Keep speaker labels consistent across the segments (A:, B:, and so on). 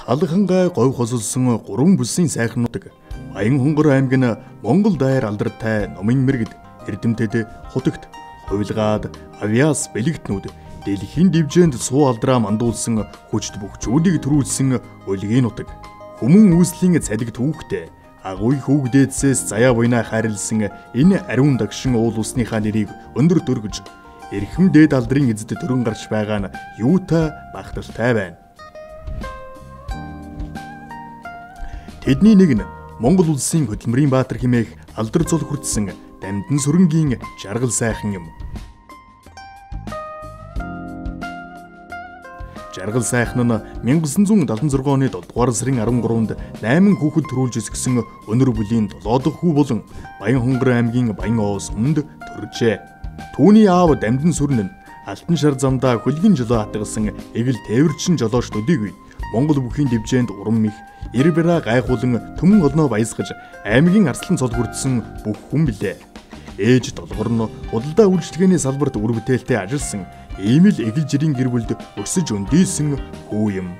A: Халхангай говь хосолсон 3 бүсийн сайхнуудыг Баянхонгор аймгийн Монгол дайр алдартай номын мэргэд эрдэмтэд хутагт хувилгаад авиас бэлэгтнүүд дэлхийн дивжээнд суу алдраа мандуулсан хүчт бөхчүүдийг төрүүлсэн өлгийн нутаг. Хүмүүн үүслийн цалиг түүхтэй агуй хүүгдээдсээс заяа буйна хайрлсан энэ ариун дагшин уул усныхаа нэрийг өндөр дөргөж эрхэм дээд алдрын эзэд төрөн гарч байгаа нь юутай багталтай байна. Тэдний нэг нь Монгол улсын хөдөлмөрийн баатар хэмээх алдар зул хүртсэн Дамдын сүрэнгийн жаргал сайхан юм. Жаргал сайхан нь 1976 оны 7 дугаар сарын 13-нд 8 хүүхэд төрүүлж өсгсөн өнөр бүлийн 7 дахь хүү болон Баянхонгор аймгийн Баян Оос хүнд төржээ. Түүний аав Дамдын сүрэн нь алтан шар замдаа хөлгийн жолоо хатгасан эгэл тээвэрчин жолооч төдийгүй Монгол бүхийн дивжээнд урам их Ирбэра гайхуулан төмөн олноо баясгаж аймгийн арслан цол хүрдсэн бүх хүн билээ. Ээж долгор нь худалдаа үйлчлэгээний салбарт үр бүтээлтэй ажилласан ийм л эгэл жирийн гэр бүлд өсөж өндийсэн хүү юм.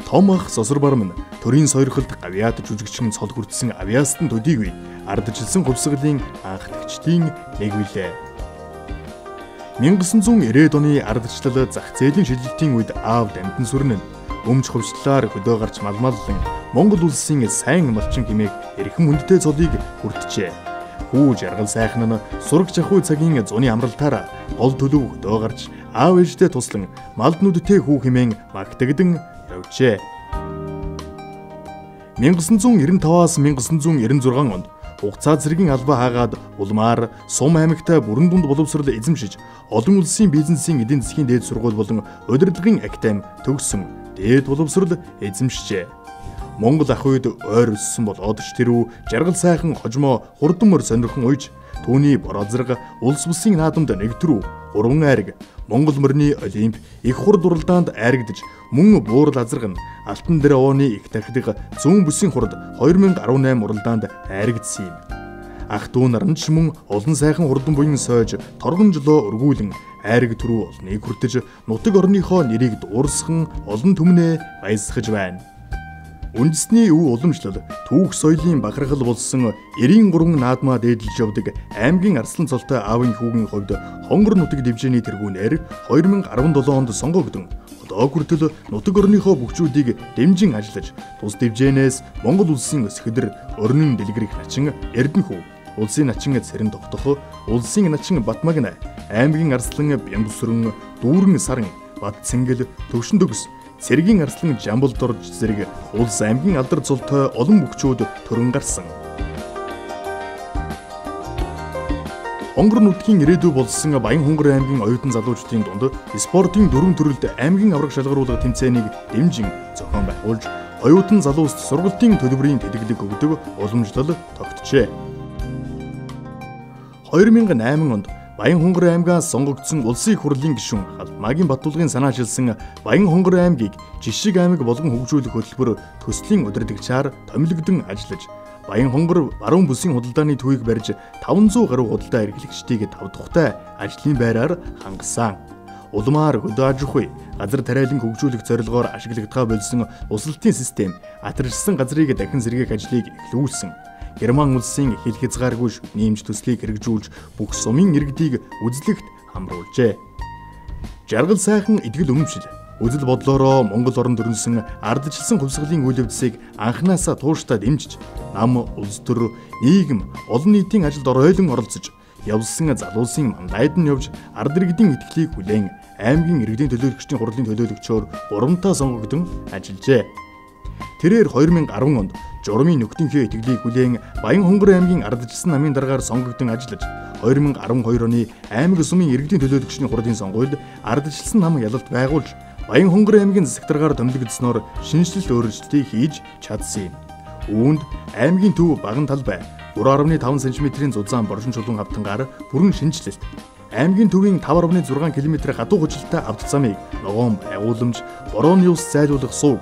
A: Том ах сосор барман төрийн сойрхолд гавьяат жүжигчин цол хүрдсэн авиастан төдийгүй ардчилсан хувьсгалын анхдагчдын нэг билээ. 1990-ад оны ардчлал зах зээлийн шилжилтийн үед аав Дамдын сүрэн нь өмч хувьчлалаар хөдөө гарч малмаллан Монгол улсын сайн малчин хэмээх эрхэм хүндтэй цолыг хүртжээ. Хүү жаргал сайхан нь сурагч ахуй цагийн зуны амралтаараа гол төлөв хөдөө гарч аав ээжтэй туслан малд нүдтэй хүү хэмээн магтагдан явжээ. 1995-аас 1996 онд хугацаа зэргийн албаа хаагаад улмаар Сум аймагтай бүрэн дунд боловсрол эзэмшиж олон улсын бизнесийн эдийн засгийн дээд сургууль болон удирдлагын академи төгссөн дээд боловсрол эзэмшжээ. Монгол ах үед ойр өссөн болоод ч тэрүү жаргал сайхан хожимо хурдан мөр сонирхон уйж түүний борозрог улс бүсийн наадамд нэгтрүү 3 айраг Монгол морины олимп их хурд уралдаанд айрагдж мөн буурал азарга нь алтан дээр ооны их дахилга зүүн бүсийн хурд 2018 уралдаанд айрагдсан юм. Ах дүү нар нь ч мөн олон сайхан хурдан буян сойж торгон жолоо өргүүлэн айраг төрүү олныг хүртэж нутаг орныхоо нэрийг дуурсхан олон түмнээ баясгаж байна. Үндэсний өв уламжлал түүх соёлын бахархал болсон 93 наадмаа дээдлж явдаг аймгийн арслан цолтой аавын хүүгийн хувьд хонгор нутаг дивжээний тэргүүнээр 2017 онд сонгогдсон. Одоо хүртэл нутаг орныхоо бөхчүүдийг дэмжин ажиллаж тус дивжээнээс Монгол улсын өсгөдөр орнын дэлгэрэх начин Эрдэнэхүү, улсын начин Цэрэн Тогтох, улсын начин Батмагна, аймгийн арслан Бямбсүрэн, Дүүрэн Саран, Бат Цэнгэл, Төвшин төгс Цэргийн арслан Жамбалдорж зэрэг улс аймгийн алдар цолтой олон бөхчүүд төрөн гарсан. Хонгор нутгийн ирээдүй болсон Баянхонгор аймгийн оюутан залуучдын дунд спортын 4 төрөлд аймгийн авраг шалгаруулга тэмцээнийг дэмжин зохион байгуулж оюутан залууст сургалтын төлбөрийн тэлгэлэг өгдөг уламжлал тогтжээ. 2008 онд Баянхонгор аймгаас сонгогдсон улсын их хурлын гишүүн Халтмаагийн Баттулгын санаачилсан Баянхонгор аймгийг жишг аймаг болгон хөгжүүлэх хөтөлбөр төслийн удирдагчаар томилогдсон ажиллаж Баянхонгор баруун бүсийн худалдааны төвийг барьж 500 гаруй худалдаа эрхлэгчдийг 5 тухтай ажлын байраар хангасан. Улмаар хөдөө аж ахуй, газар тариалан хөгжүүлэх зорилгоор ашиглагдгаа болсон усалтын систем атарчсан газрыг дахин сэргээх ажлыг эхлүүлсэн. Герман улсын хил хязгааргүй нэмж төслийг хэрэгжүүлж бүх сумын иргэдийг үзлэгт хамруулжээ. Жаргал сайхан эдгэл өмчл үзэл бодлороо Монгол орон төрөнсөн ардчилсан хувьсгалын үйл явдлыг анханасаа тууштай дэмжиж нам улс төр нийгэм олон нийтийн ажилд оройлон оролцож явсан залуусын мандайд нь явж ард иргэдийн итгэлийг хүлээн аймгийн иргэдийн төлөөлөгчдийн хурлын төлөөлөгчөөр 3 сонгогдсон ажиллажээ. Тэрээр 2010 онд журмын нөхдийнхөө итгэлийг хүлээн Баянхонгор аймгийн ардчилсан намын дараагаар сонгогдсон ажиллаж 2012 оны аймаг сумын иргэдийн төлөөлөгчдийн хурлын сонгуульд ардчилсан нам ялалт байгуулж Баянхонгор аймгийн засаг дараагаар томилогдсноор шинжилэлт өөрчлөлтийг хийж чадсан юм. Үүнд аймгийн төв баган талбай 3.5 см-ийн зузаан боршин чулуун хавтангаар бүрэн шинжилэлт аймгийн төвийн 5.6 км хадуу хужилттай авто замыг ногоон байгууламж борооны ус зайлуулах сууг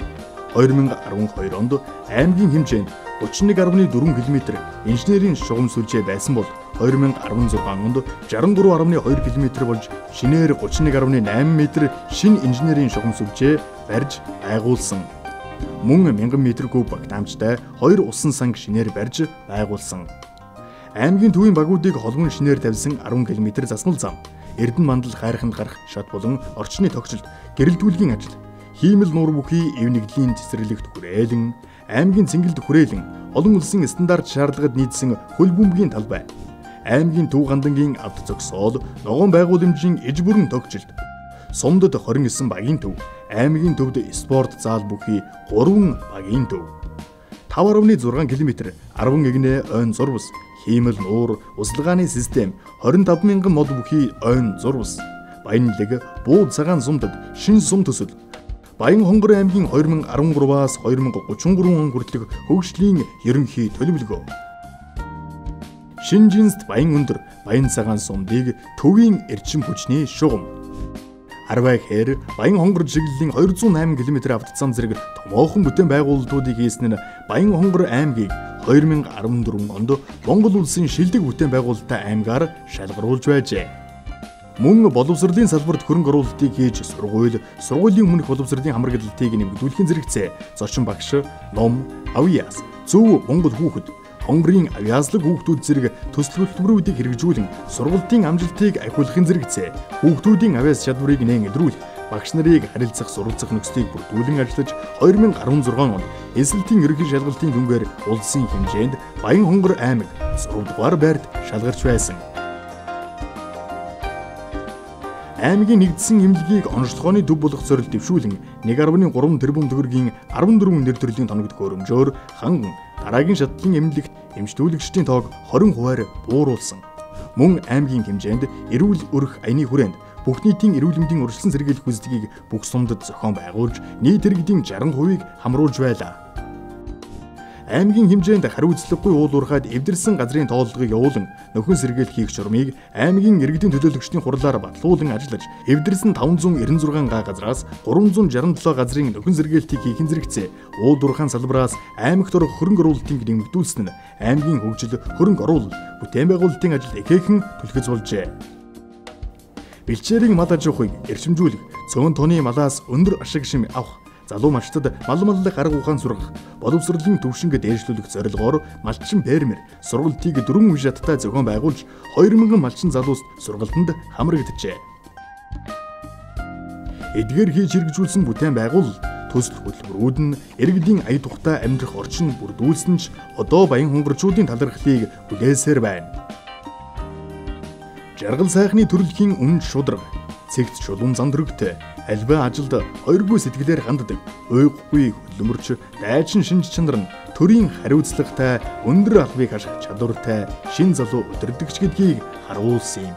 A: 2012 онд аймгийн хэмжээнд 31.4 км инженерийн шугам сүлжээ байсан бол 2016 онд 63.2 км болж шинээр 31.8 м шинэ инженерийн шугам сүлжээ барьж байгуулсан. Мөн 1000 м3 багтаамжтай 2 усан санг шинээр барьж байгуулсан. Аймгийн төвийн багуудыг холбон шинээр тавьсан 10 км заснал зам, Эрдэнэ мандал хайрханд гарах шат болон орчны тогтцолд гэрэлтүүлгийн ажил, хиймэл нуур бүхий эв нэгдлийн цэцэрлэгт хүрээлэн, аймгийн цэнгэлд хүрээлэн, олон улсын стандарт шаардлагад нийцсэн хөл бөмбөгийн талбай, аймгийн төв гандангийн авто зогсоол, ногоон байгууламжийн иж бүрэн тогтцолд, Сумдад 29 багийн төв, аймгийн төвд спорт зал бүхий 3 багийн төв, 5.6 км 10 эгнээ ойн зурвас, хиймэл нуур, услгааны систем, 25,000 мод бүхий ойн зурвас, Баянлаг, Буу цагаан сумдад шинэ сум төсөл, Баянхонгор аймгийн 2013-аас 2033 он хүртэлх хөгжлийн ерөнхий төлөвлөгөө. Шинэ жинст Баян өндөр, Баян цагаан сумдыг төвийн эрчим хүчний шугам. Арвай хээр Баянхонгор чиглэлийн 208 км автозам зэрэг томоохон бүтээн байгуулалтуудыг хийсэн нь Баянхонгор аймгийг 2014 онд Монгол улсын шилдэг бүтээн байгуулалттай аймгаар шалгаруулж байжээ. Мөн боловсролын салбарт хөрөнгө оруулалтыг хийж сургууль, сургуулийн өмнөх боловсролын хамрагдлалтыг нэмэгдүүлэхийн зэрэгцээ зочин багш, ном, авьяас, зөв Монгол хүүхэд, хонгорын авьяаслаг хүүхдүүд зэрэг төсөл хөтөлбөрүүдийг хэрэгжүүлэн сургалтын амжилтыг ахиулахын зэрэгцээ хүүхдүүдийн авьяас чадварыг нээн илрүүлэх, багш нарыг харилцах, суралцах нөхцөлийг бүрдүүлэн ажиллаж 2016 онд эсэлтийн ерөнхий шалгалтын дүнгээр улсын хэмжээнд Баянхонгор аймаг 3 дугаар байрт шалгарч байсан. Аймгийн нэгдсэн эмнэлгийг онцлогооны төв болох зорилт дэвшүүлэн 1.3 тэрбум төгрөгийн 14 нэр төрлийн тоногд хөрөмжөөр ханган дараагийн шатлалын эмнэлэгт эмчтүүлэгчдийн тоог 20% бууруулсан. Мөн аймгийн хэмжээнд эрүүл өрх аяны хүрээнд бүх нийтийн эрүүл мэндийн урьдчилан сэргийлэх хүсдгийг бүх сумдад зохион байгуулж нийт иргэдийн 60%-ийг хамруулж байлаа. Аймгийн хэмжээнд хариуцлагагүй уул уурхайд эвдэрсэн газрын тооллогыг явуулан нөхөн сэргээл хийх журмыг аймгийн иргэдийн төлөөлөгчдийн хурлаар батлуулан ажиллаж эвдэрсэн 596 га газраас 367 газрын нөхөн сэргээлтийг хийхин зэрэгцээ уул уурхайн салбараас аймагт орох хөрөнгө оруулалтыг нэмэгдүүлсэн нь аймгийн хөгжил, хөрөнгө оруулалт, бүтээн байгуулалтын ажил ихээхэн түлхэц болжээ. Бэлчээрийн мал аж ахуйг эрчимжүүлэх, цөөн тооны малаас өндөр ашиг шим авах, залуу малчдад мал маллах арга ухаан сургах, боловсролын төвшинг дээшлүүлэх зорилгоор малчин фермер сургалтыг 4 үе шаттай зохион байгуулж 2000 малчин залуус сургалтанд хамрагджээ. Эдгээр хийж хэрэгжүүлсэн бүтээн байгуулалт, төсөл хөтөлбөрүүд нь иргэдийн ая тухтай амьдрах орчин бүрдүүлсэн ч одоо Баянхонгорчуудын талархлыг хүлээсээр байна. Жаргал сайхны төрөлхийн үнэн шудраг, цэгц шулуун зан төрөгтэй, альва ажилд хоёргүй сэтгэлээр ханддаг, уйггүй хөдөлмөрч, дайчин шинж чанар нь төрийн хариуцлагатай, өндөр албыг хаших чадвартай шин залуу өдөрдөгч гэдгийг харуулсан юм.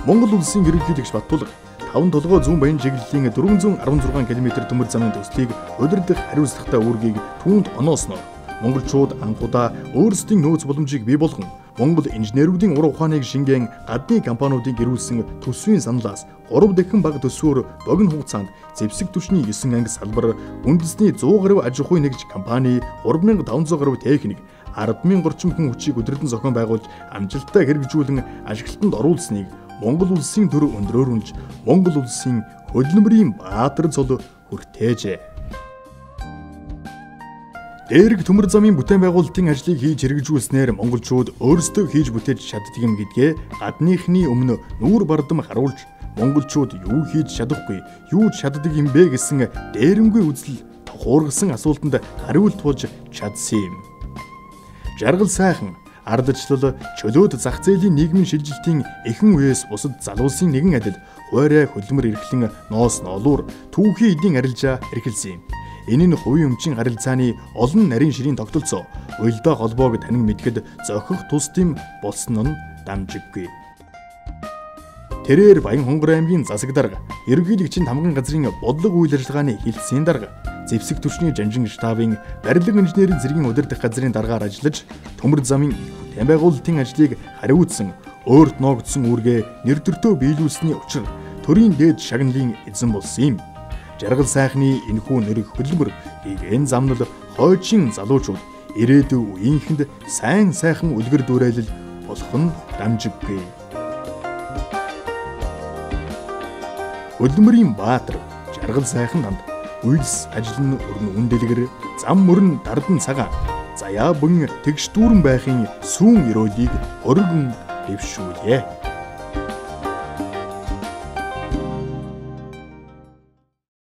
A: Монгол улсын ерөнхийлөгч Баттулга 5 толгой зүүн Баян чиглэлийн 416 км төмөр замын төслийг удирдах хариуцлагатай үүргийг түүнд оноосноор монголчууд анхудаа өөрсдийн нөөц боломжийг бий болгон Монгол инженеруудын ур ухааныг шингээн гадны компаниудыг ирүүлсэн төсвийн саналаас 3 дахин бага төсвөөр богино хугацаанд зэвсэг түвшний 9 анги салбар, үндэсний 100 гаруй аж ахуй нэгж компани, 3500 гаруй техник, 10,000 орчим хүн хүчийг удирдан зохион байгуулж амжилттай хэрэгжүүлэн ашиглалтанд оруулсныг Монгол улсын төр өндрөөрүүлж Монгол улсын хөдөлмөрийн баатар цол хүртээжээ. Дээрэг төмөр замын бүтээн байгуулалтын ажлыг хийж хэрэгжүүлснээр монголчууд өөрсдөө хийж бүтээж чаддаг юм гэдгээ гадныхны өмнө нүүр бардам харуулж монголчууд юу хийж чадахгүй, юу чаддаг юм бэ гэсэн дээрэмгүй үзэл тохуургасан асуултанд хариулт болж чадсан юм. Жаргал сайхан ардчлал чөлөөт зах зээлийн нийгмийн шилжилтийн эхэн үеэс бусад залуусын нэгэн адил хуурай хөдөлмөр эрхлэн ноос ноолуур түүхий эдийн арилжаа эрхэлсэн юм. Энэ нь хувийн өмчийн харилцааны олон нарийн ширийн тогтолцоо, уялдаа холбоог танин мэдхэд зохих тус дэм болсон нь дамжиггүй. Тэрээр Баянхонгор аймгийн засаг дарга, ерөнхийлөгчийн тамган газрын бодлого үйл ажиллагааны хилцээний дарга, зэвсэг түвшний жанжин штабын барилга инженерийн зэргийн удирдах газрын даргаар ажиллаж, төмөр замын бүтээн байгуулалтын ажлыг хариуцсан, өөрт ноогдсон үүргээ нэр төртөө биелүүлсэний учир төрийн дээд шагналын эзэн болсон юм. жаргал сайхны энэхүү нэрийг хөдөлмөр ийг энэ замнал хойчин залуучууд ирээдүйн үеийнхэнд сайн сайхан үлгэр дуурайлал болох нь дамжиггүй. Хөдөлмөрийн баатар жаргал сайхан данд үйлс ажил нь өрн үндэлгэр зам мөрн дардан цагаан заяа бун тэгш дүүрэн байхын сүүн өрөөлийг өргөн дэвшүүлье.